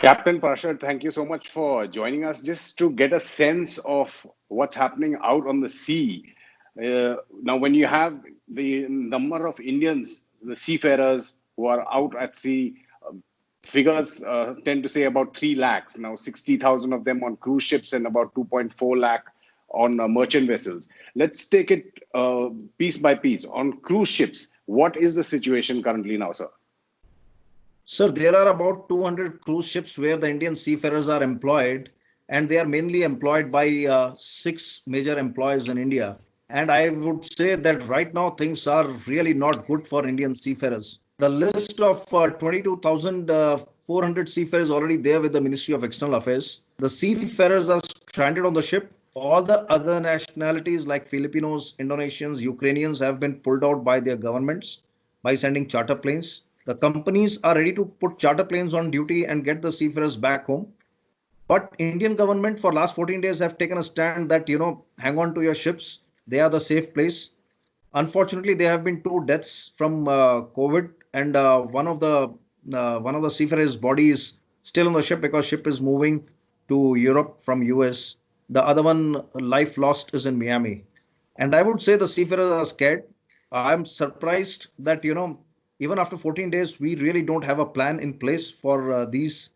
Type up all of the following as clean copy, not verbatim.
Captain Parashar, thank you so much for joining us. Just to get a sense of what's happening out on the sea. Now, when you have the number of Indians, the seafarers who are out at sea, figures tend to say about 3 lakhs. Now, 60,000 of them on cruise ships and about 2.4 lakh on merchant vessels. Let's take it piece by piece. On cruise ships, what is the situation currently now, sir? Sir, there are about 200 cruise ships where the Indian seafarers are employed, and they are mainly employed by six major employers in India. And I would say that right now things are really not good for Indian seafarers. The list of 22,400 seafarers already there with the Ministry of External Affairs. The seafarers are stranded on the ship. All the other nationalities like Filipinos, Indonesians, Ukrainians have been pulled out by their governments by sending charter planes. The companies are ready to put charter planes on duty and get the seafarers back home. But Indian government for last 14 days have taken a stand that, hang on to your ships. They are the safe place. Unfortunately, there have been two deaths from COVID, and one of the seafarers' body is still on the ship because ship is moving to Europe from US. The other one, life lost, is in Miami. And I would say the seafarers are scared. I'm surprised that even after 14 days, we really don't have a plan in place for these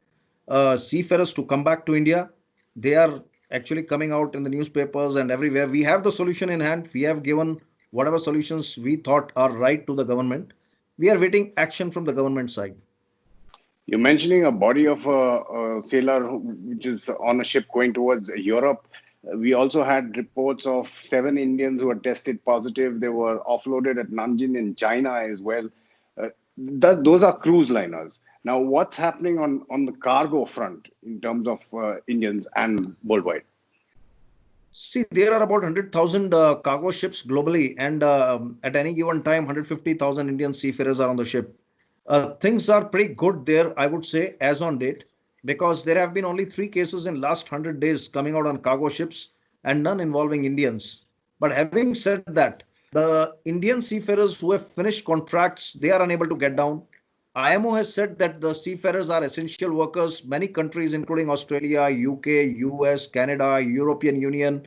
seafarers to come back to India. They are actually coming out in the newspapers and everywhere. We have the solution in hand. We have given whatever solutions we thought are right to the government. We are waiting action from the government side. You're mentioning a body of a sailor which is on a ship going towards Europe. We also had reports of 7 Indians who were tested positive. They were offloaded at Nanjing in China as well. Those are cruise liners. Now, what's happening on the cargo front in terms of Indians and worldwide? See, there are about 100,000 cargo ships globally, and at any given time, 150,000 Indian seafarers are on the ship. Things are pretty good there, I would say, as on date, because there have been only three cases in last 100 days coming out on cargo ships and none involving Indians. But having said that, the Indian seafarers who have finished contracts, they are unable to get down. IMO has said that the seafarers are essential workers. Many countries, including Australia, UK, US, Canada, European Union,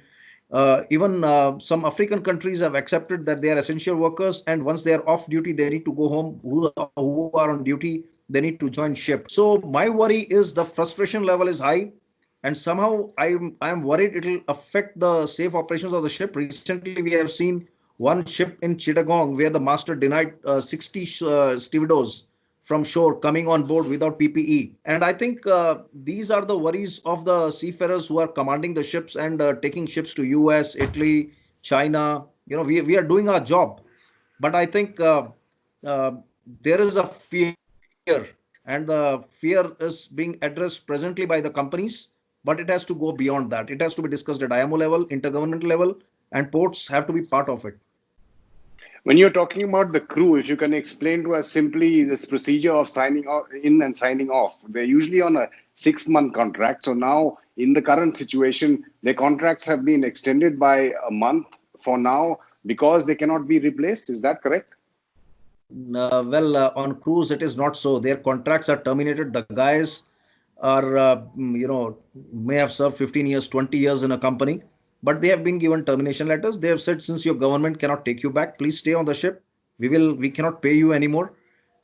even some African countries have accepted that they are essential workers. And once they are off duty, they need to go home. Who are on duty, they need to join ship. So my worry is the frustration level is high. And somehow I'm worried it will affect the safe operations of the ship. Recently, we have seen one ship in Chittagong where the master denied 60 stevedores from shore coming on board without PPE. And I think these are the worries of the seafarers who are commanding the ships and taking ships to US, Italy, China. We are doing our job. But I think uh, there is a fear, and the fear is being addressed presently by the companies, but it has to go beyond that. It has to be discussed at IMO level, intergovernmental level, and ports have to be part of it. When you're talking about the crew, if you can explain to us simply this procedure of signing in and signing off, they're usually on a 6 month contract. So now, in the current situation, their contracts have been extended by a month for now because they cannot be replaced. Is that correct? On cruise, it is not so. Their contracts are terminated. The guys are, may have served 15 years, 20 years in a company, but they have been given termination letters. They have said, since your government cannot take you back, please stay on the ship. We cannot pay you anymore.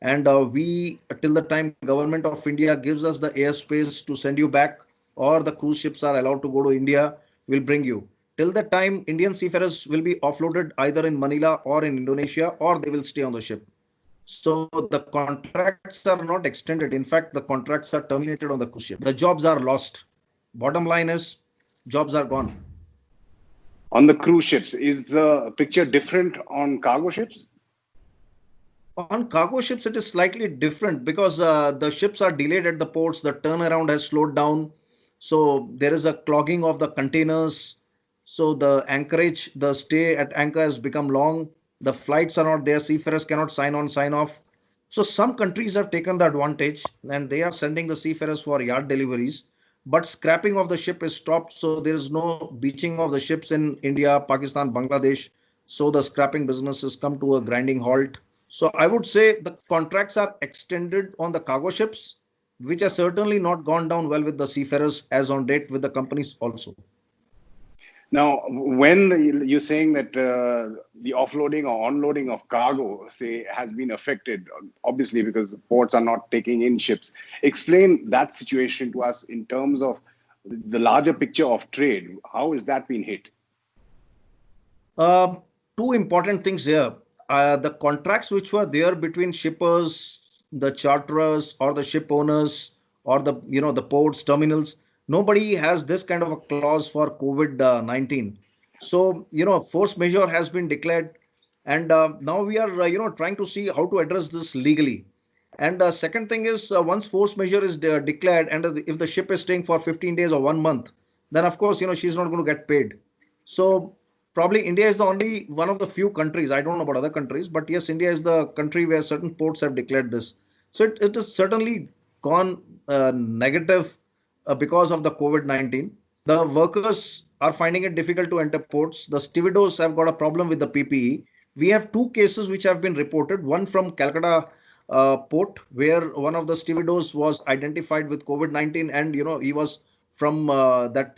And till the time government of India gives us the airspace to send you back, or the cruise ships are allowed to go to India, we'll bring you. Till that time, Indian seafarers will be offloaded either in Manila or in Indonesia, or they will stay on the ship. So the contracts are not extended. In fact, the contracts are terminated on the cruise ship. The jobs are lost. Bottom line is, jobs are gone. On the cruise ships, is the picture different on cargo ships? On cargo ships, it is slightly different because the ships are delayed at the ports. The turnaround has slowed down. So there is a clogging of the containers. So the anchorage, the stay at anchor has become long. The flights are not there. Seafarers cannot sign on, sign off. So some countries have taken the advantage and they are sending the seafarers for yard deliveries. But scrapping of the ship is stopped. So there is no beaching of the ships in India, Pakistan, Bangladesh. So the scrapping business has come to a grinding halt. So I would say the contracts are extended on the cargo ships, which has certainly not gone down well with the seafarers as on date with the companies also. Now, when you're saying that the offloading or onloading of cargo, say, has been affected, obviously because the ports are not taking in ships, explain that situation to us in terms of the larger picture of trade. How has that been hit? Um, Two important things here. The contracts which were there between shippers, the charterers, or the ship owners, or the the ports, terminals. Nobody has this kind of a clause for COVID-19. So force majeure has been declared, and now we are trying to see how to address this legally. And second thing is, once force majeure is declared, and if the ship is staying for 15 days or 1 month, then of course she's not going to get paid. So probably India is the only one of the few countries. I don't know about other countries, but yes, India is the country where certain ports have declared this. So it has certainly gone negative because of the COVID-19. The workers are finding it difficult to enter ports. The stevedores have got a problem with the PPE. We have two cases which have been reported. One from Calcutta port, where one of the stevedores was identified with COVID-19, and he was from that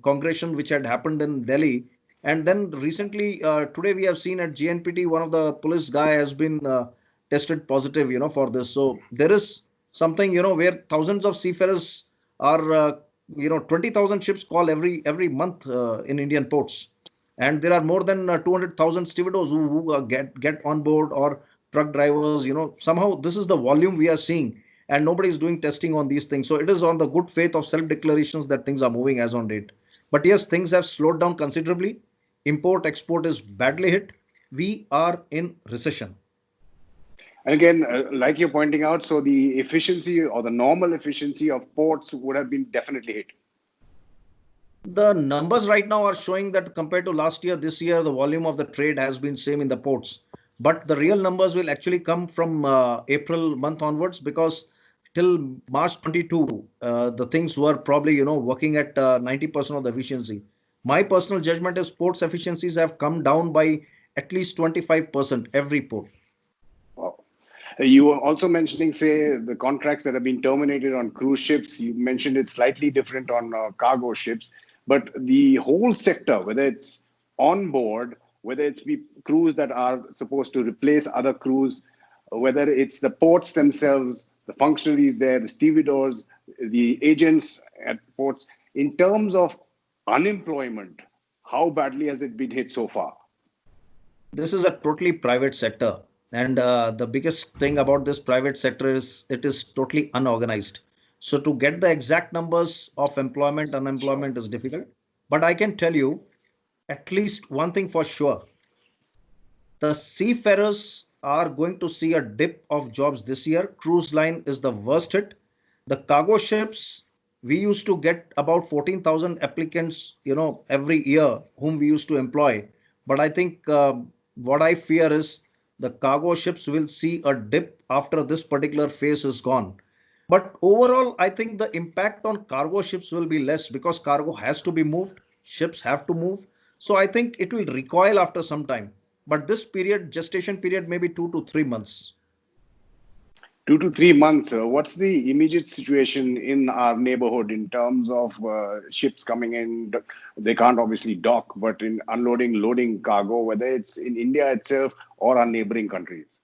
congregation which had happened in Delhi. And then recently, today we have seen at GNPT, one of the police guy has been tested positive, for this. So there is something, where thousands of seafarers are, 20,000 ships call every month in Indian ports, and there are more than 200,000 stevedores who get on board, or truck drivers. Somehow this is the volume we are seeing, and nobody is doing testing on these things. So it is on the good faith of self declarations that things are moving as on date. But yes, things have slowed down considerably. Import export is badly hit. We are in recession. And again, like you're pointing out, so the efficiency or the normal efficiency of ports would have been definitely hit. The numbers right now are showing that compared to last year, this year the volume of the trade has been same in the ports. But the real numbers will actually come from April month onwards, because till March 22, the things were probably working at 90% of the efficiency. My personal judgment is ports efficiencies have come down by at least 25% every port. Wow. You were also mentioning, say, the contracts that have been terminated on cruise ships. You mentioned it's slightly different on cargo ships, but the whole sector, whether it's on board, whether it's crews that are supposed to replace other crews, whether it's the ports themselves, the functionaries there, the stevedores, the agents at ports, in terms of unemployment, how badly has it been hit so far? This is a totally private sector. And the biggest thing about this private sector is it is totally unorganized. So to get the exact numbers of employment, Sure. unemployment is difficult. But I can tell you at least one thing for sure. The seafarers are going to see a dip of jobs this year. Cruise line is the worst hit. The cargo ships, we used to get about 14,000 applicants, every year whom we used to employ. But I think what I fear is the cargo ships will see a dip after this particular phase is gone. But overall, I think the impact on cargo ships will be less, because cargo has to be moved, ships have to move. So I think it will recoil after some time. But this period, gestation period, maybe 2 to 3 months. 2 to 3 months. What's the immediate situation in our neighborhood in terms of ships coming in? They can't obviously dock, but in unloading, loading cargo, whether it's in India itself or our neighboring countries.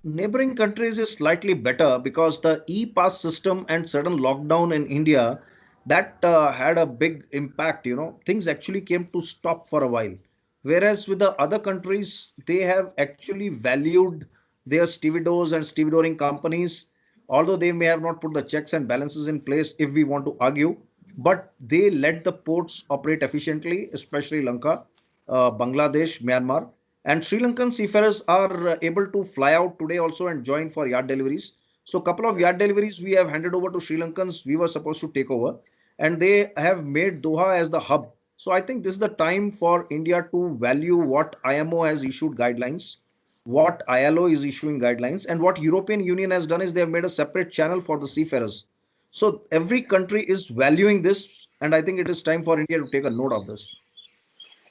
Neighboring countries is slightly better, because the e-pass system and sudden lockdown in India, that had a big impact. Things actually came to stop for a while. Whereas with the other countries, they have actually valued their stevedores and stevedoring companies, although they may have not put the checks and balances in place, if we want to argue, but they let the ports operate efficiently, especially Lanka, Bangladesh, Myanmar. And Sri Lankan seafarers are able to fly out today also and join for yard deliveries. So, a couple of yard deliveries we have handed over to Sri Lankans. We were supposed to take over, and they have made Doha as the hub. So, I think this is the time for India to value what IMO has issued guidelines, what ILO is issuing guidelines, and what European Union has done is they have made a separate channel for the seafarers. So, every country is valuing this, and I think it is time for India to take a note of this.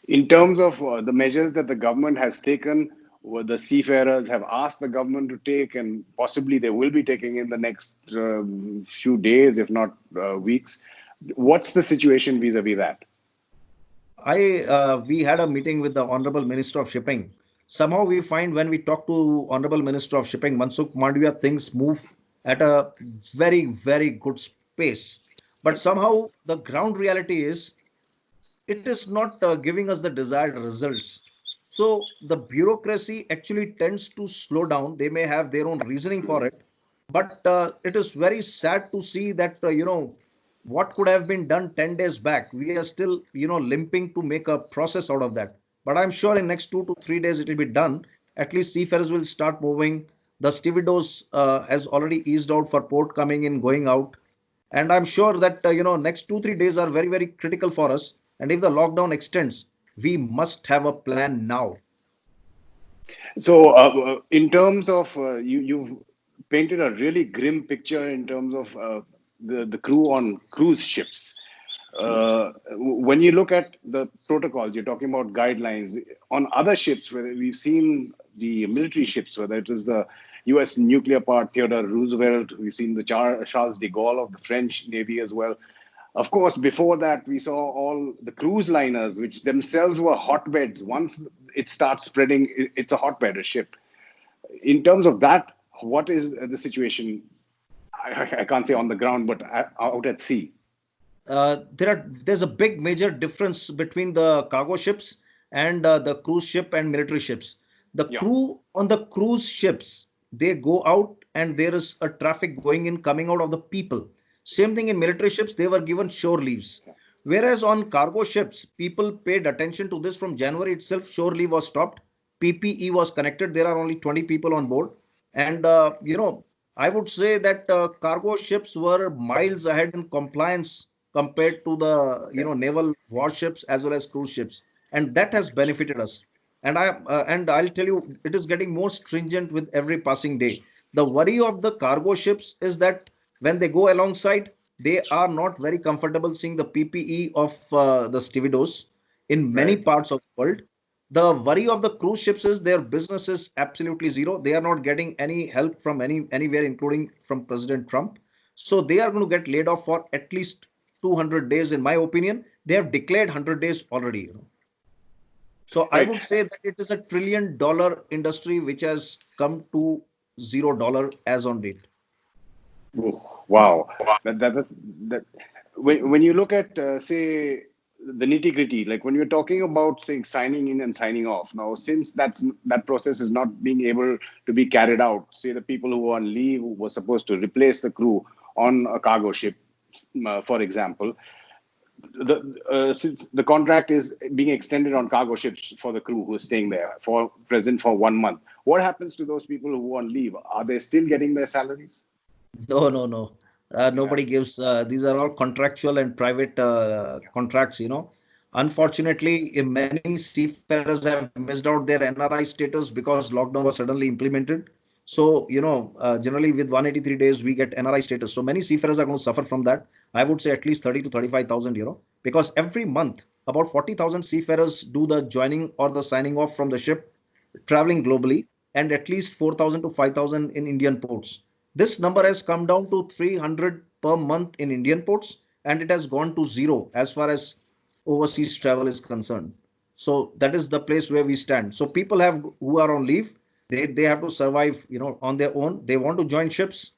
In terms of the measures that the government has taken, what the seafarers have asked the government to take, and possibly they will be taking in the next few days, if not weeks. What's the situation vis-a-vis that? We had a meeting with the Honorable Minister of Shipping. Somehow we find when we talk to Honorable Minister of Shipping, Mansukh Mandviya, things move at a very, very good pace. But somehow the ground reality is it is not giving us the desired results. So the bureaucracy actually tends to slow down. They may have their own reasoning for it, but it is very sad to see that what could have been done 10 days back. We are still limping to make a process out of that. But I'm sure in next 2 to 3 days it will be done. At least seafarers will start moving. The stevedores has already eased out for port coming in, going out, and I'm sure that next 2 3 days are very very critical for us. And if the lockdown extends, we must have a plan now. So, in terms of you've painted a really grim picture in terms of the crew on cruise ships. When you look at the protocols, you're talking about guidelines on other ships, where we've seen the military ships, whether it is the U.S. nuclear power Theodore Roosevelt, we've seen the Charles de Gaulle of the French Navy as well. Of course, before that, we saw all the cruise liners, which themselves were hotbeds. Once it starts spreading, it's a hotbed, a ship. In terms of that, what is the situation? I can't say on the ground, but out at sea. There's a big major difference between the cargo ships and the cruise ship and military ships. The Yeah. crew on the cruise ships, they go out and there is a traffic going in, coming out of the people. Same thing in military ships, they were given shore leaves. Whereas on cargo ships, people paid attention to this from January itself. Shore leave was stopped. PPE was connected. There are only 20 people on board. And, I would say that cargo ships were miles ahead in compliance compared to the Okay. naval warships as well as cruise ships, and that has benefited us. And I'll tell you, it is getting more stringent with every passing day. The worry of the cargo ships is that when they go alongside, they are not very comfortable seeing the PPE of the stevedores in many Right. parts of the world. The worry of the cruise ships is their business is absolutely zero. They are not getting any help from anywhere, including from President Trump. So they are going to get laid off for at least 200 days, in my opinion. They have declared 100 days already. So I Right. would say that it is a $1 trillion industry which has come to $0 as on date. Oh, wow. That when you look at say the nitty gritty, like when you're talking about saying signing in and signing off. Now, since that process is not being able to be carried out, say the people who were on leave, who were supposed to replace the crew on a cargo ship, for example, since the contract is being extended on cargo ships for the crew who is staying there for present for 1 month, what happens to those people who are on leave? Are they still getting their salaries? No, no, no. Yeah. Nobody gives. These are all contractual and private contracts. Unfortunately, many seafarers have missed out their NRI status because lockdown was suddenly implemented. So, generally with 183 days, we get NRI status. So many seafarers are going to suffer from that. I would say at least 30 to 35,000, because every month about 40,000 seafarers do the joining or the signing off from the ship traveling globally, and at least 4,000 to 5,000 in Indian ports. This number Right. has come down to 300 per month in Indian ports, and it has gone to zero as far as overseas travel is concerned. So that is the place where we stand. So people have who are on leave, they have to survive, on their own. They want to join ships,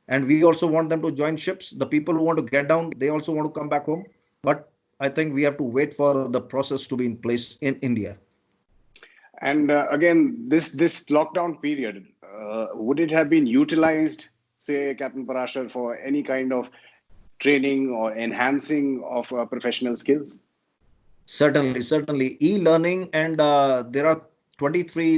and we also want them to join ships. The people who want to get down, they also want to come back home. But I think we have to wait for the process to be in place in India. And again, this lockdown period, would it have been utilized, say, Captain Parashar, for any kind of training or enhancing of professional skills? Certainly, certainly. E-learning, and there are 23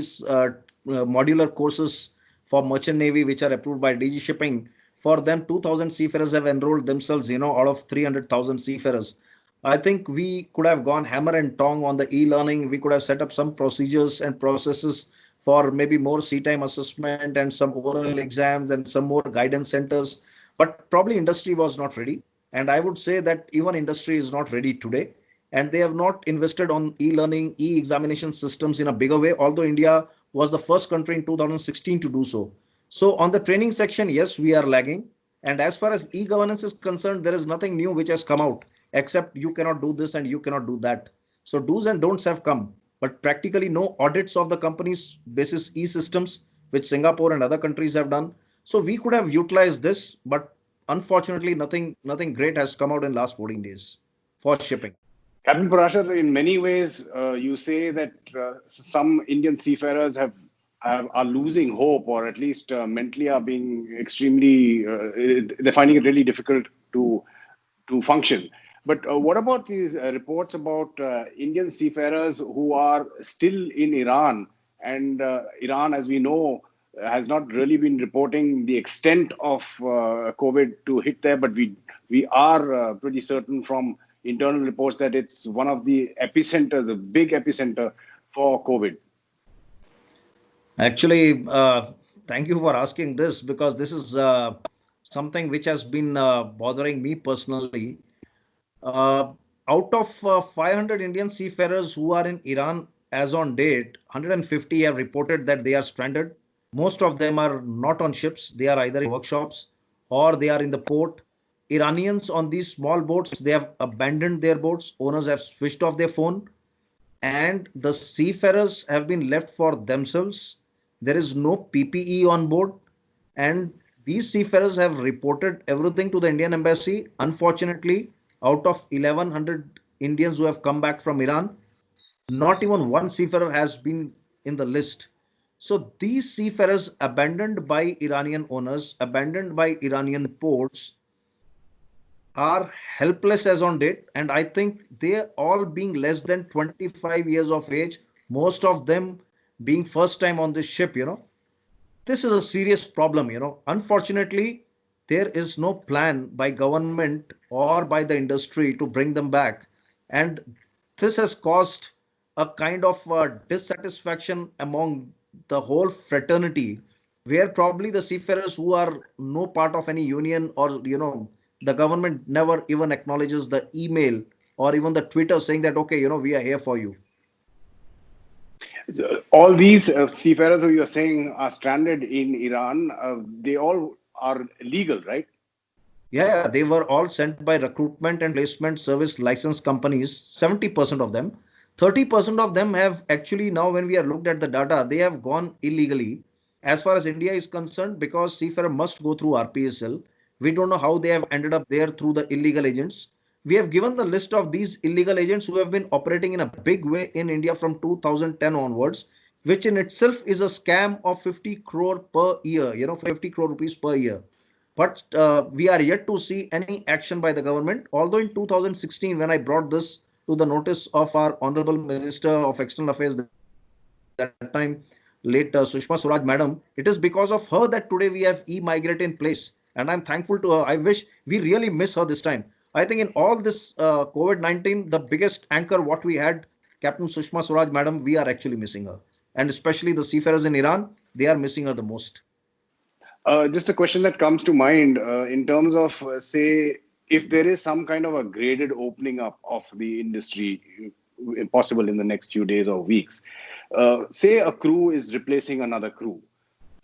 modular courses for Merchant Navy which are approved by DG Shipping. For them, 2,000 seafarers have enrolled themselves, out of 300,000 seafarers. I think we could have gone hammer and tong on the e-learning. We could have set up some procedures and processes for maybe more sea time assessment and some oral exams and some more guidance centers. But probably industry was not ready. And I would say that even industry is not ready today, and they have not invested on e-learning, e-examination systems in a bigger way. Although India was the first country in 2016 to do so. So on the training section, yes, we are lagging. And as far as e-governance is concerned, there is nothing new which has come out except you cannot do this and you cannot do that. So do's and don'ts have come, but practically no audits of the company's basis e-systems, which Singapore and other countries have done. So we could have utilized this, but unfortunately, nothing great has come out in last 14 days for shipping. Captain Parashar, in many ways, you say that some Indian seafarers are losing hope, or at least mentally are being extremely. They're finding it really difficult to function. But what about these reports about Indian seafarers who are still in Iran? And Iran, as we know, has not really been reporting the extent of COVID to hit there, but we are pretty certain from internal reports that it's one of the epicenters, a big epicenter for COVID. Actually, thank you for asking this because this is something which has been bothering me personally. Uh, Out of 500 Indian seafarers who are in Iran as on date, 150 have reported that they are stranded. Most of them are not on ships. They are either in workshops or they are in the port. Iranians on these small boats, they have abandoned their boats. Owners have switched off their phone and the seafarers have been left for themselves. There is no PPE on board, and these seafarers have reported everything to the Indian embassy. Unfortunately, out of 1100 Indians who have come back from Iran, not even one seafarer has been in the list. So these seafarers abandoned by Iranian owners, abandoned by Iranian ports, are helpless as on date, and I think they all being less than 25 years of age, most of them being first time on this ship. This is a serious problem. Unfortunately, there is no plan by government or by the industry to bring them back, and this has caused a kind of dissatisfaction among the whole fraternity, where probably the seafarers who are no part of any union, or the government never even acknowledges the email or even the Twitter saying that, okay, we are here for you. So all these seafarers who you're saying are stranded in Iran, they all are legal, right? Yeah, they were all sent by recruitment and placement service license companies, 70% of them. 30% of them have actually, now when we are looked at the data, they have gone illegally. As far as India is concerned, because seafarer must go through RPSL, we don't know how they have ended up there through the illegal agents. We have given the list of these illegal agents who have been operating in a big way in India from 2010 onwards, which in itself is a scam of 50 crore per year, 50 crore rupees per year. But we are yet to see any action by the government. Although in 2016, when I brought this to the notice of our Honorable Minister of External Affairs that time, late Sushma Swaraj Madam, it is because of her that today we have e-migrate in place. And I'm thankful to her. I wish we really miss her this time. I think in all this COVID-19, the biggest anchor what we had, Captain Sushma Swaraj Madam, we are actually missing her. And especially the seafarers in Iran, they are missing her the most. Just a question that comes to mind in terms of, say, if there is some kind of a graded opening up of the industry possible in the next few days or weeks, say a crew is replacing another crew.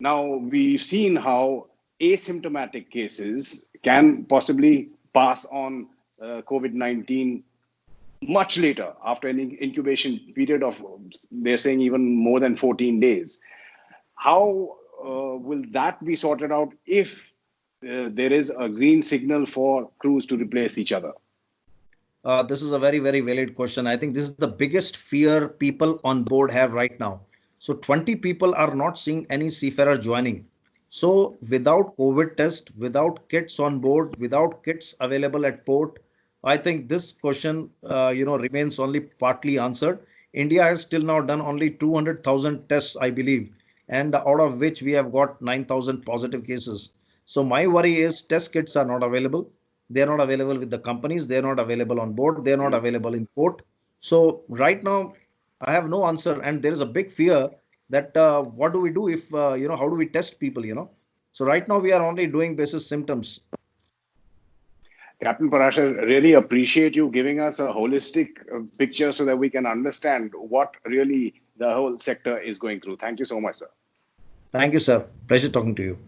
Now, we've seen how asymptomatic cases can possibly pass on COVID-19 much later after an incubation period of, they're saying, even more than 14 days. How will that be sorted out if there is a green signal for crews to replace each other? This is a very, very valid question. I think this is the biggest fear people on board have right now. So 20 people are not seeing any seafarer joining. So without COVID test, without kits on board, without kits available at port, I think this question, remains only partly answered. India has still now done only 200,000 tests, I believe, and out of which we have got 9,000 positive cases. So my worry is test kits are not available. They're not available with the companies. They're not available on board. They're not available in port. So right now, I have no answer, and there is a big fear that what do we do if how do we test people? So right now we are only doing basis symptoms. Captain Parashar, really appreciate you giving us a holistic picture so that we can understand what really the whole sector is going through. Thank you so much, sir. Thank you, sir. Pleasure talking to you.